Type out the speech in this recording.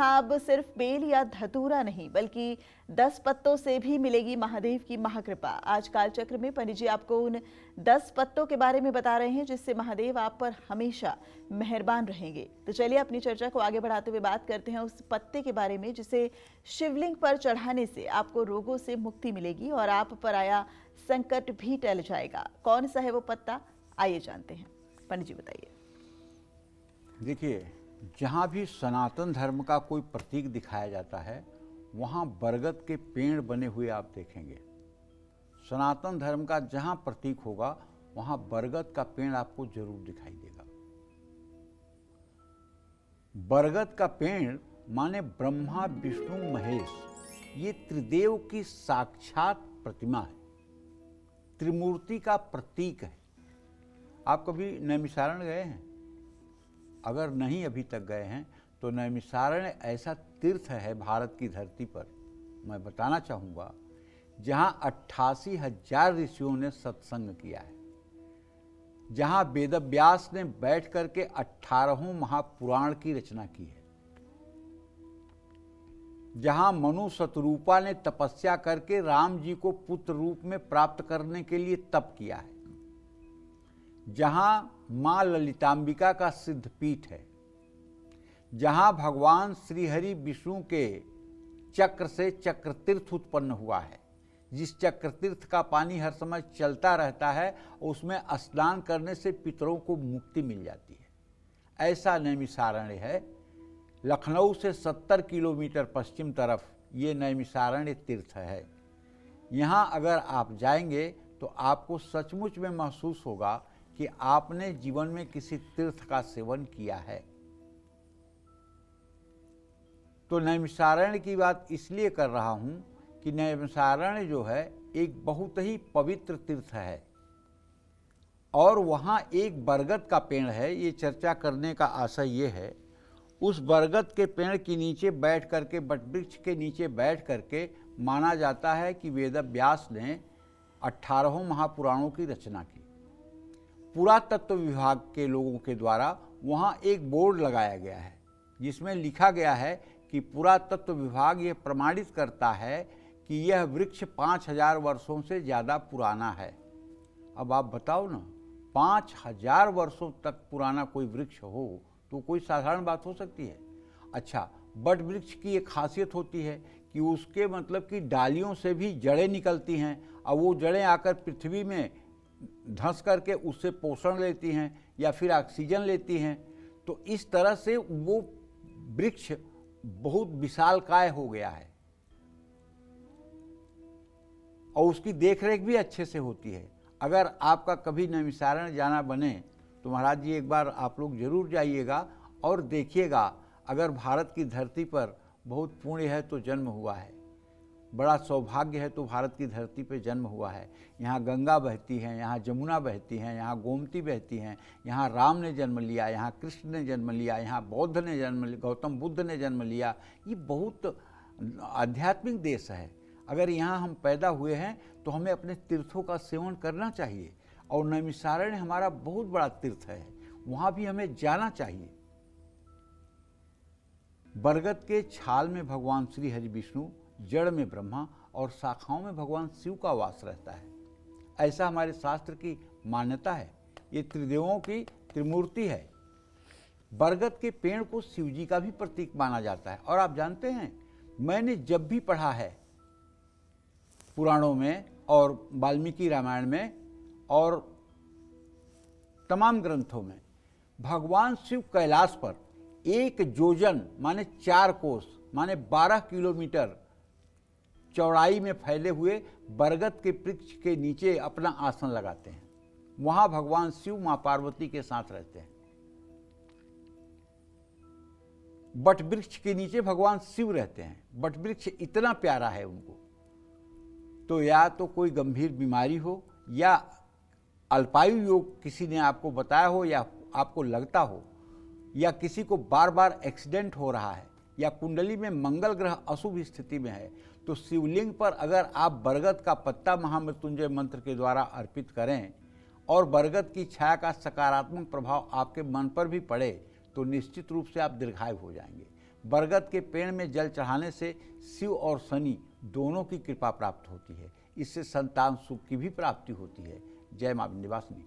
यहाँ अब सिर्फ बेल या धतूरा नहीं बल्कि 10 पत्तों से भी मिलेगी महादेव की महाकृपा। आज कालचक्र में पंडित जी आपको उन 10 पत्तों के बारे में बता रहे हैं जिससे महादेव आप पर हमेशा मेहरबान रहेंगे। तो चलिए अपनी चर्चा को आगे बढ़ाते हुए बात करते हैं उस पत्ते के बारे में जिसे शिवलिंग पर चढ़ाने से आपको रोगों से मुक्ति मिलेगी और आप पर आया संकट भी टल जाएगा। कौन सा है वो पत्ता, आइए जानते हैं। पंडित जी बताइए। देखिए, जहाँ भी सनातन धर्म का कोई प्रतीक दिखाया जाता है वहाँ बरगद के पेड़ बने हुए आप देखेंगे। सनातन धर्म का जहाँ प्रतीक होगा वहाँ बरगद का पेड़ आपको जरूर दिखाई देगा। बरगद का पेड़ माने ब्रह्मा विष्णु महेश, ये त्रिदेव की साक्षात प्रतिमा है, त्रिमूर्ति का प्रतीक है। आप कभी नैमिषारण्य गए हैं? अगर नहीं अभी तक गए हैं तो नैमिषारण्य ऐसा तीर्थ है भारत की धरती पर, मैं बताना चाहूँगा, जहाँ 88,000 ऋषियों ने सत्संग किया है, जहाँ वेदव्यास ने बैठ करके 18 महापुराण की रचना की है, जहाँ मनु शतरूपा ने तपस्या करके राम जी को पुत्र रूप में प्राप्त करने के लिए तप किया है, जहाँ माँ ललितांबिका का सिद्धपीठ है, जहाँ भगवान श्रीहरि विष्णु के चक्र से चक्र तीर्थ उत्पन्न हुआ है, जिस चक्र तीर्थ का पानी हर समय चलता रहता है, उसमें स्नान करने से पितरों को मुक्ति मिल जाती है। ऐसा नैमिषारण्य है। लखनऊ से 70 किलोमीटर पश्चिम तरफ ये नैमिषारण्य तीर्थ है। यहाँ अगर आप जाएंगे तो आपको सचमुच में महसूस होगा कि आपने जीवन में किसी तीर्थ का सेवन किया है। तो नैमिषारण्य की बात इसलिए कर रहा हूं कि नैमिषारण्य जो है एक बहुत ही पवित्र तीर्थ है और वहां एक बरगद का पेड़ है। ये चर्चा करने का आशय ये है, उस बरगद के पेड़ के नीचे बैठ करके, वटवृक्ष के नीचे बैठ करके माना जाता है कि वेदव्यास ने 18 महापुराणों की रचना की। पुरातत्व विभाग के लोगों के द्वारा वहाँ एक बोर्ड लगाया गया है जिसमें लिखा गया है कि पुरातत्व विभाग ये प्रमाणित करता है कि यह वृक्ष 5000 वर्षों से ज़्यादा पुराना है। अब आप बताओ ना, 5000 वर्षों तक पुराना कोई वृक्ष हो तो कोई साधारण बात हो सकती है? अच्छा, बट वृक्ष की एक खासियत होती है कि उसके मतलब कि डालियों से भी जड़ें निकलती हैं और वो जड़ें आकर पृथ्वी में धंस करके उससे पोषण लेती हैं या फिर ऑक्सीजन लेती हैं। तो इस तरह से वो वृक्ष बहुत विशालकाय हो गया है और उसकी देखरेख भी अच्छे से होती है। अगर आपका कभी नैमिषारण्य जाना बने तो महाराज जी एक बार आप लोग जरूर जाइएगा और देखिएगा। अगर भारत की धरती पर बहुत पुण्य है तो जन्म हुआ है, बड़ा सौभाग्य है तो भारत की धरती पे जन्म हुआ है। यहाँ गंगा बहती है, यहाँ जमुना बहती हैं, यहाँ गोमती बहती हैं, यहाँ राम ने जन्म लिया, यहाँ कृष्ण ने जन्म लिया, यहाँ बौद्ध ने जन्म लिया, गौतम बुद्ध ने जन्म लिया। ये बहुत आध्यात्मिक देश है। अगर यहाँ हम पैदा हुए हैं तो हमें अपने तीर्थों का सेवन करना चाहिए और नैमिषारण्य हमारा बहुत बड़ा तीर्थ है, वहाँ भी हमें जाना चाहिए। बरगद के छाल में भगवान श्री हरि विष्णु, जड़ में ब्रह्मा और शाखाओं में भगवान शिव का वास रहता है, ऐसा हमारे शास्त्र की मान्यता है। ये त्रिदेवों की त्रिमूर्ति है। बरगद के पेड़ को शिव जी का भी प्रतीक माना जाता है। और आप जानते हैं, मैंने जब भी पढ़ा है पुराणों में और वाल्मीकि रामायण में और तमाम ग्रंथों में, भगवान शिव कैलाश पर 1 योजन माने 4 कोस माने 12 किलोमीटर चौड़ाई में फैले हुए बरगद के वृक्ष के नीचे अपना आसन लगाते हैं। वहां भगवान शिव मां पार्वती के साथ रहते हैं। बट वृक्ष के नीचे भगवान शिव रहते हैं। बट वृक्ष इतना प्यारा है उनको। तो या तो कोई गंभीर बीमारी हो या अल्पायु योग किसी ने आपको बताया हो या आपको लगता हो या किसी को बार बार एक्सीडेंट हो रहा है या कुंडली में मंगल ग्रह अशुभ स्थिति में है, तो शिवलिंग पर अगर आप बरगद का पत्ता महामृत्युंजय मंत्र के द्वारा अर्पित करें और बरगद की छाया का सकारात्मक प्रभाव आपके मन पर भी पड़े तो निश्चित रूप से आप दीर्घायु हो जाएंगे। बरगद के पेड़ में जल चढ़ाने से शिव और शनि दोनों की कृपा प्राप्त होती है। इससे संतान सुख की भी प्राप्ति होती है। जय मां विंध्यवासिनी।